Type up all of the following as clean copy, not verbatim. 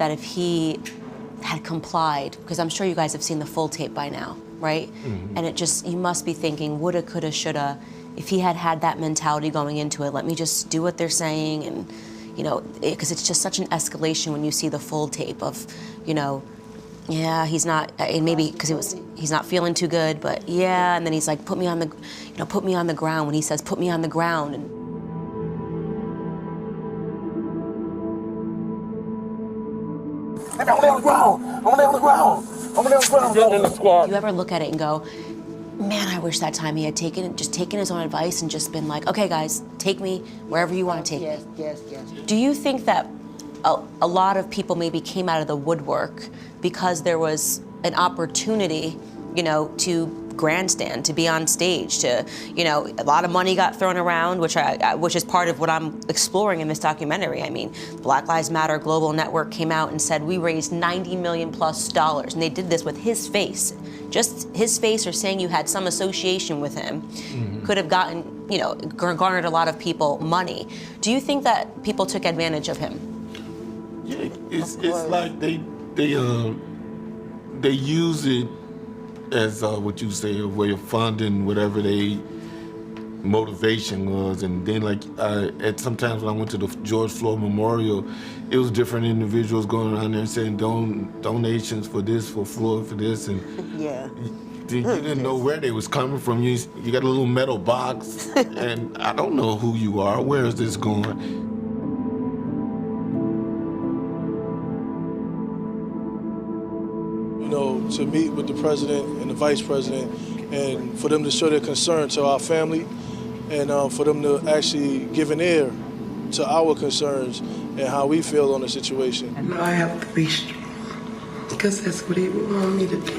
that if he had complied, because I'm sure you guys have seen the full tape by now, right? Mm-hmm. And it just, you must be thinking, woulda, coulda, shoulda. If he had had that mentality going into it, let me just do what they're saying, and, you know, because it's just such an escalation when you see the full tape of, you know, yeah, he's not, and maybe because he's not feeling too good, but yeah, and then he's like, put me on the ground, when he says, put me on the ground. And I'm on the ground. I'm on the ground. I'm on the ground. I'm in the squad. You ever look at it and go, man, I wish that time he had taken his own advice and just been like, okay, guys, take me wherever you want to take me. Yes. Do you think that a lot of people maybe came out of the woodwork because there was an opportunity, you know, to grandstand, to be on stage, to, you know, a lot of money got thrown around, which is part of what I'm exploring in this documentary. I mean, Black Lives Matter Global Network came out and said we raised $90 million plus, and they did this with his face. Just his face, or saying you had some association with him, mm-hmm. could have gotten, you know, garnered a lot of people money. Do you think that people took advantage of him? Yeah, it's like they use it as what you say, a way of funding whatever they motivation was. And then, like, at sometimes when I went to the George Floyd Memorial, it was different individuals going around there and saying donations for this, for Floyd, for this, and yeah. You didn't know where they was coming from. You got a little metal box, and I don't know who you are. Where is this going? You know, to meet with the president and the vice president, and for them to show their concern to our family, and for them to actually give an ear to our concerns and how we feel on the situation. And I have to be strong, because that's what he would want me to do.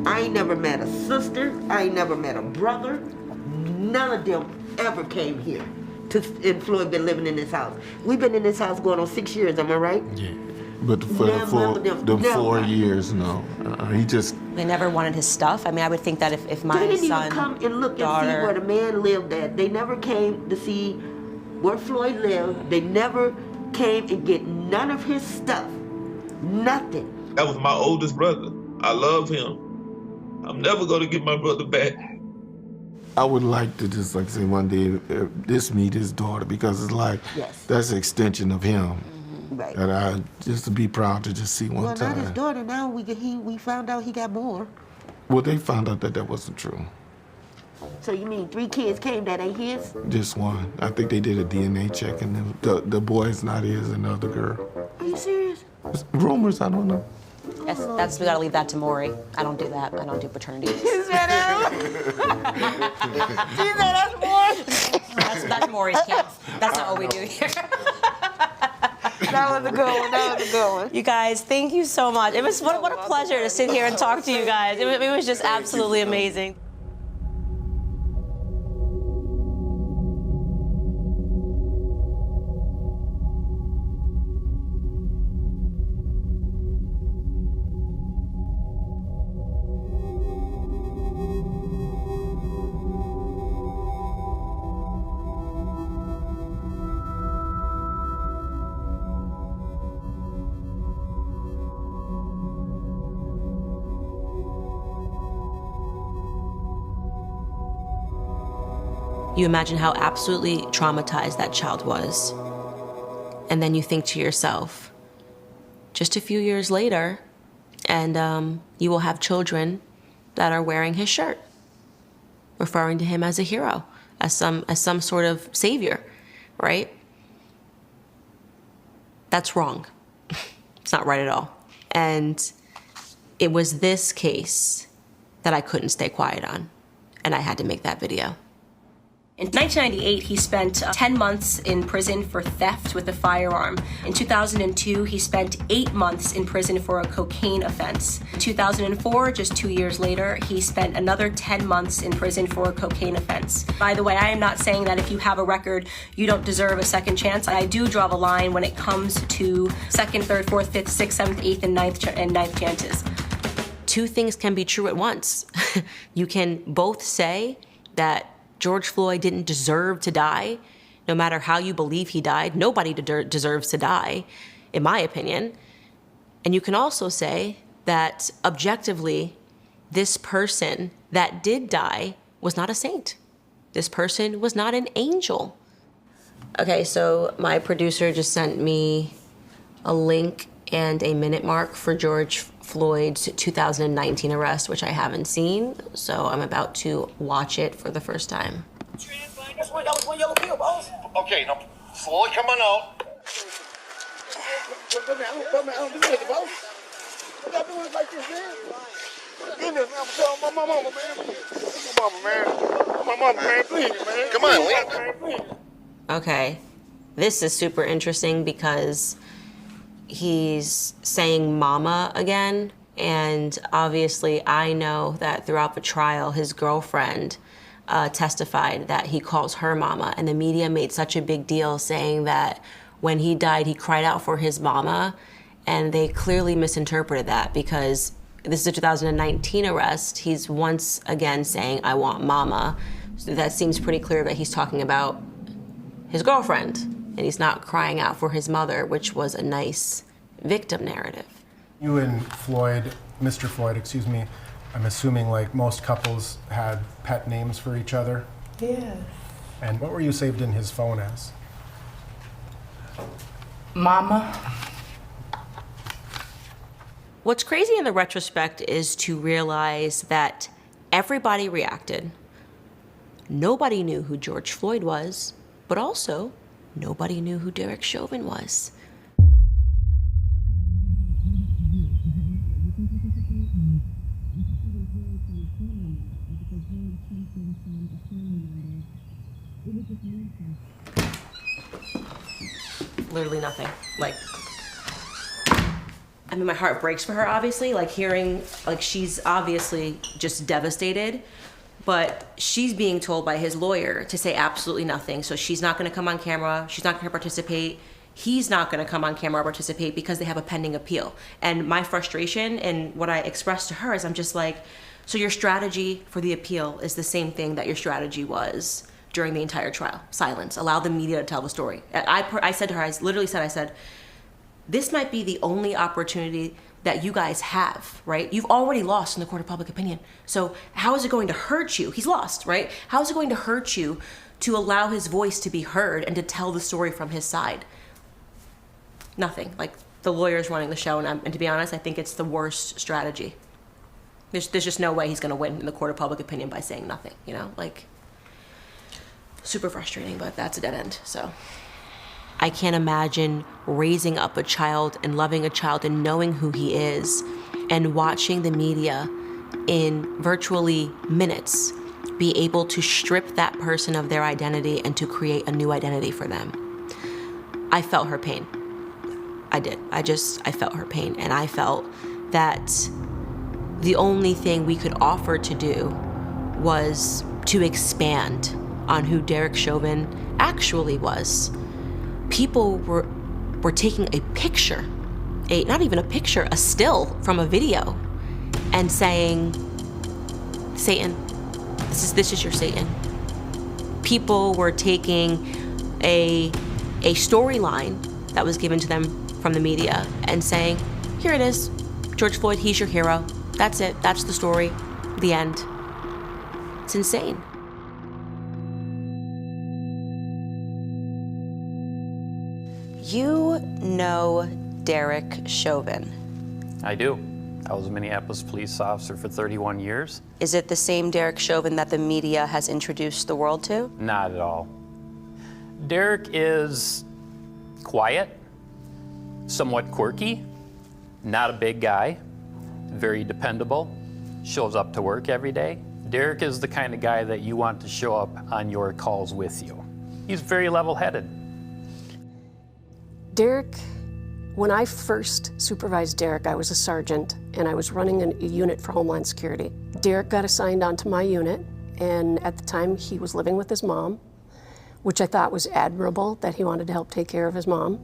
I ain't never met a sister, I ain't never met a brother. None of them ever came here. And Floyd been living in this house. We've been in this house going on 6 years, am I right? Yeah. But for the 4 years, no. He just... They never wanted his stuff. I mean, I would think that if my son, they didn't even come and look and see where the man lived at. They never came to see where Floyd lived. They never came and get none of his stuff. Nothing. That was my oldest brother. I love him. I'm never gonna get my brother back. I would like to just, like, say one day, meet his daughter, because it's like, yes. That's an extension of him. Mm-hmm. Right. And I just to be proud to just see one time. Well, not his daughter. Now we found out he got more. Well, they found out that wasn't true. So you mean 3 kids came that ain't his? Just one. I think they did a DNA check, and the boy's not his, and the other girl. Are you serious? It's rumors, I don't know. That's we gotta leave that to Maury. I don't do that. I don't do paternity. He said that's more. That's Maury's camp. That's not what we do here. That was a good one. You guys, thank you so much. It was what a pleasure to sit here and talk to you guys. It was just absolutely amazing. You imagine how absolutely traumatized that child was. And then you think to yourself, just a few years later, and you will have children that are wearing his shirt, referring to him as a hero, as some sort of savior, right? That's wrong. It's not right at all. And it was this case that I couldn't stay quiet on, and I had to make that video. In 1998, he spent 10 months in prison for theft with a firearm. In 2002, he spent 8 months in prison for a cocaine offense. In 2004, just 2 years later, he spent another 10 months in prison for a cocaine offense. By the way, I am not saying that if you have a record, you don't deserve a second chance. I do draw the line when it comes to second, third, fourth, fifth, sixth, seventh, eighth, and ninth chances. Two things can be true at once. You can both say that George Floyd didn't deserve to die, no matter how you believe he died. Nobody deserves to die, in my opinion. And you can also say that objectively, this person that did die was not a saint. This person was not an angel. Okay, so my producer just sent me a link and a minute mark for George Floyd's 2019 arrest, which I haven't seen, so I'm about to watch it for the first time. That's one yellow pill, boss. Okay, now, Floyd, come on out. Put me out. This nigga, boss. What y'all doing like this, man? Goodness, man, I'm telling my mama, man. My mama, man, please, man. Come on, Lee. Okay, this is super interesting because he's saying mama again, and obviously I know that throughout the trial, his girlfriend testified that he calls her mama, and the media made such a big deal saying that when he died, he cried out for his mama, and they clearly misinterpreted that because this is a 2019 arrest. He's once again saying, I want mama. So that seems pretty clear that he's talking about his girlfriend, and he's not crying out for his mother, which was a nice victim narrative. You and Floyd, Mr. Floyd, excuse me, I'm assuming like most couples had pet names for each other? Yeah. And what were you saved in his phone as? Mama. What's crazy in the retrospect is to realize that everybody reacted. Nobody knew who George Floyd was, but also nobody knew who Derek Chauvin was. Literally nothing. Like, I mean, my heart breaks for her, obviously, like hearing, like she's obviously just devastated, but she's being told by his lawyer to say absolutely nothing. So she's not gonna come on camera, she's not gonna participate, he's not gonna come on camera or participate because they have a pending appeal. And my frustration and what I expressed to her is I'm just like, so your strategy for the appeal is the same thing that your strategy was during the entire trial. Silence, allow the media to tell the story. I said to her, I literally said, this might be the only opportunity that you guys have, right? You've already lost in the court of public opinion. So how is it going to hurt you? He's lost, right? How is it going to hurt you to allow his voice to be heard and to tell the story from his side? Nothing. Like, the lawyer's running the show, and to be honest, I think it's the worst strategy. There's just no way he's gonna win in the court of public opinion by saying nothing, you know? Like, super frustrating, but that's a dead end, so. I can't imagine raising up a child and loving a child and knowing who he is and watching the media in virtually minutes be able to strip that person of their identity and to create a new identity for them. I felt her pain. I did. I felt her pain, and I felt that the only thing we could offer to do was to expand on who Derek Chauvin actually was. People were taking a picture, not even a picture, a still from a video, and saying, Satan, this is your Satan. People were taking a storyline that was given to them from the media and saying, here it is, George Floyd, he's your hero. That's it, that's the story, the end. It's insane. You know Derek Chauvin. I do. I was a Minneapolis police officer for 31 years. Is it the same Derek Chauvin that the media has introduced the world to? Not at all. Derek is quiet, somewhat quirky, not a big guy, very dependable, shows up to work every day. Derek is the kind of guy that you want to show up on your calls with you. He's very level-headed. Derek, when I first supervised Derek, I was a sergeant and I was running a unit for Homeland Security. Derek got assigned onto my unit, and at the time he was living with his mom, which I thought was admirable that he wanted to help take care of his mom.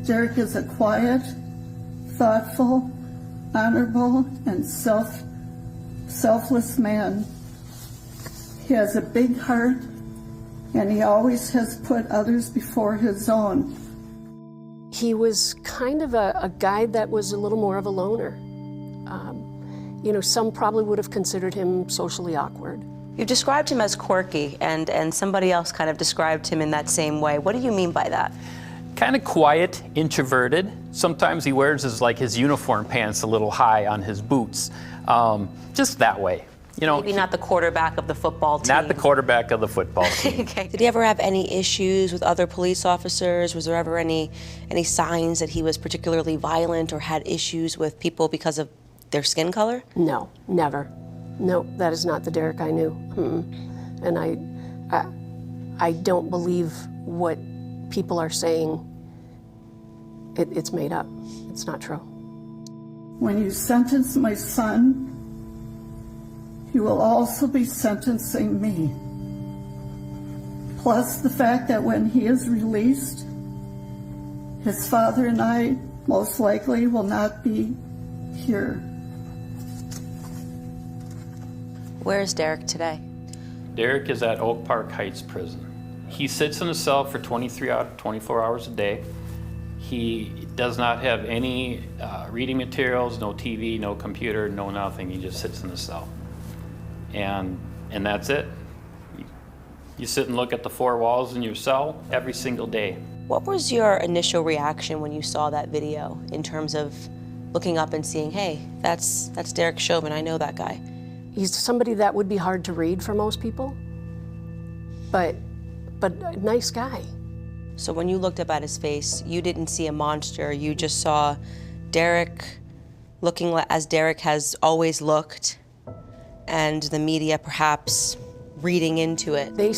Derek is a quiet, thoughtful, honorable, and selfless man. He has a big heart, and he always has put others before his own. He was kind of a guy that was a little more of a loner. You know, some probably would have considered him socially awkward. You described him as quirky, and somebody else kind of described him in that same way. What do you mean by that? Kind of quiet, introverted. Sometimes he wears his uniform pants a little high on his boots. Just that way. You know, maybe not the quarterback of the football team. Not the quarterback of the football team. Okay. Did he ever have any issues with other police officers? Was there ever any signs that he was particularly violent or had issues with people because of their skin color? No, never. No, that is not the Derek I knew. And I don't believe what people are saying. It's made up. It's not true. When you sentence my son, you will also be sentencing me. Plus the fact that when he is released, his father and I most likely will not be here. Where is Derek today? Derek is at Oak Park Heights Prison. He sits in a cell for 24 hours a day. He does not have any reading materials, no TV, no computer, no nothing. He just sits in the cell. And that's it. You sit and look at the four walls in your cell every single day. What was your initial reaction when you saw that video in terms of looking up and seeing, hey, that's Derek Chauvin, I know that guy? He's somebody that would be hard to read for most people, but a nice guy. So when you looked up at his face, you didn't see a monster, you just saw Derek looking as Derek has always looked, and the media perhaps reading into it. They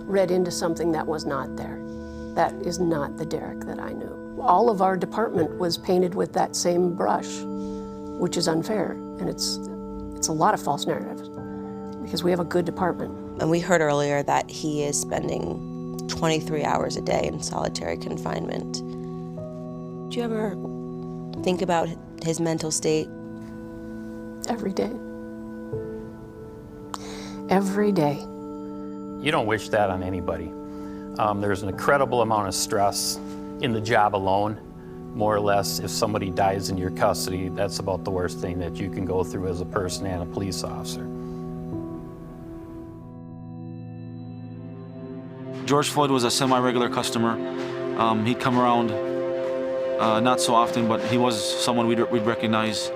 read into something that was not there. That is not the Derek that I knew. All of our department was painted with that same brush, which is unfair, and it's a lot of false narratives, because we have a good department. And we heard earlier that he is spending 23 hours a day in solitary confinement. Do you ever think about his mental state? Every day. Every day. You don't wish that on anybody. There's an incredible amount of stress in the job alone. More or less, if somebody dies in your custody, that's about the worst thing that you can go through as a person and a police officer. George Floyd was a semi-regular customer. He'd come around not so often, but he was someone we'd recognize,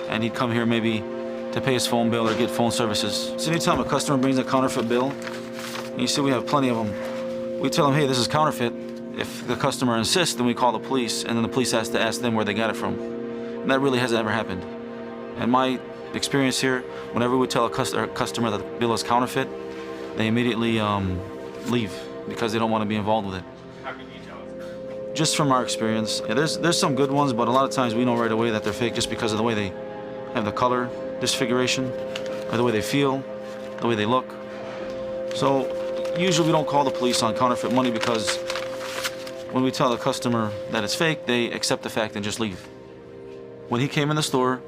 and he'd come here maybe to pay his phone bill or get phone services. So anytime a customer brings a counterfeit bill, and you see we have plenty of them, we tell them, hey, this is counterfeit. If the customer insists, then we call the police, and then the police has to ask them where they got it from. And that really hasn't ever happened. In my experience here, whenever we tell a customer that the bill is counterfeit, they immediately leave because they don't want to be involved with it. How can you tell us? Just from our experience, yeah, there's some good ones, but a lot of times we know right away that they're fake just because of the way they have the color disfiguration, or the way they feel, the way they look. So usually we don't call the police on counterfeit money because when we tell the customer that it's fake, they accept the fact and just leave. When he came in the store,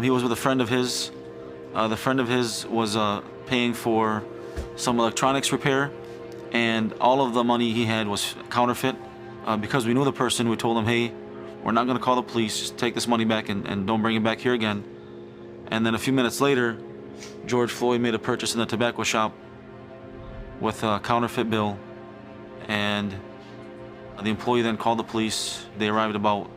he was with a friend of his. The friend of his was paying for some electronics repair, and all of the money he had was counterfeit. Because we knew the person, we told him, hey, we're not gonna call the police, just take this money back and don't bring it back here again. And then a few minutes later, George Floyd made a purchase in the tobacco shop with a counterfeit bill, and the employee then called the police. They arrived about